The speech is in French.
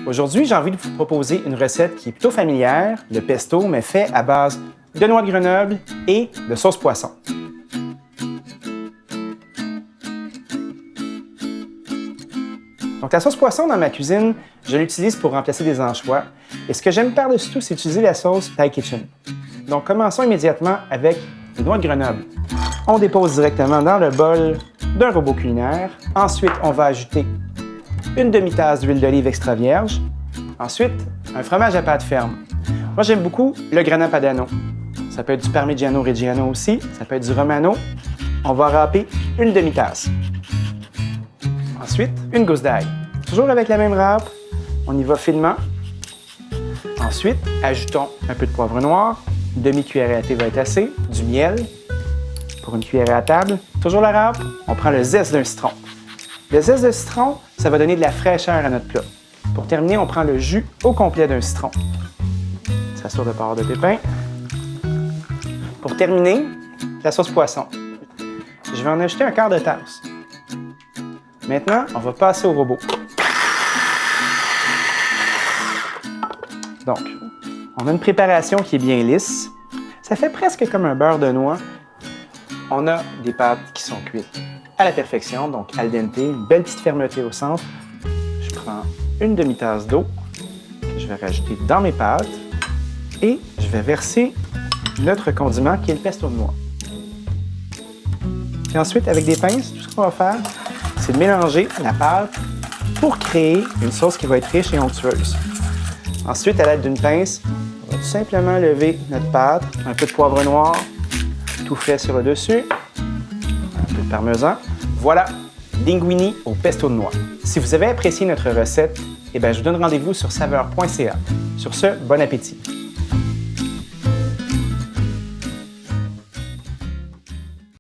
Aujourd'hui, j'ai envie de vous proposer une recette qui est plutôt familière, le pesto, mais fait à base de noix de Grenoble et de sauce poisson. Donc la sauce poisson dans ma cuisine, je l'utilise pour remplacer des anchois. Et ce que j'aime par-dessus tout, c'est utiliser la sauce Thai Kitchen. Donc commençons immédiatement avec les noix de Grenoble. On dépose directement dans le bol d'un robot culinaire. Ensuite, on va ajouter une demi-tasse d'huile d'olive extra vierge. Ensuite, un fromage à pâte ferme. Moi, j'aime beaucoup le Grana Padano. Ça peut être du Parmigiano Reggiano aussi, ça peut être du Romano. On va râper une demi-tasse. Ensuite, une gousse d'ail. Toujours avec la même râpe, on y va finement. Ensuite, ajoutons un peu de poivre noir, une demi-cuillerée à thé va être assez, du miel pour une cuillerée à table. Toujours la râpe, on prend le zeste d'un citron. Le zeste de citron, ça va donner de la fraîcheur à notre plat. Pour terminer, on prend le jus au complet d'un citron. Ça sort de part de pépins. Pour terminer, la sauce poisson. Je vais en ajouter un quart de tasse. Maintenant, on va passer au robot. Donc, on a une préparation qui est bien lisse. Ça fait presque comme un beurre de noix. On a des pâtes qui sont cuites à la perfection, donc al dente, une belle petite fermeté au centre. Je prends une demi-tasse d'eau que je vais rajouter dans mes pâtes et je vais verser notre condiment qui est le pesto de noix. Puis ensuite, avec des pinces, tout ce qu'on va faire, c'est de mélanger la pâte pour créer une sauce qui va être riche et onctueuse. Ensuite, à l'aide d'une pince, on va tout simplement lever notre pâte, un peu de poivre noir, tout frais sur le dessus, un peu de parmesan. Voilà, linguini au pesto de noix. Si vous avez apprécié notre recette, je vous donne rendez-vous sur saveur.ca. Sur ce, bon appétit!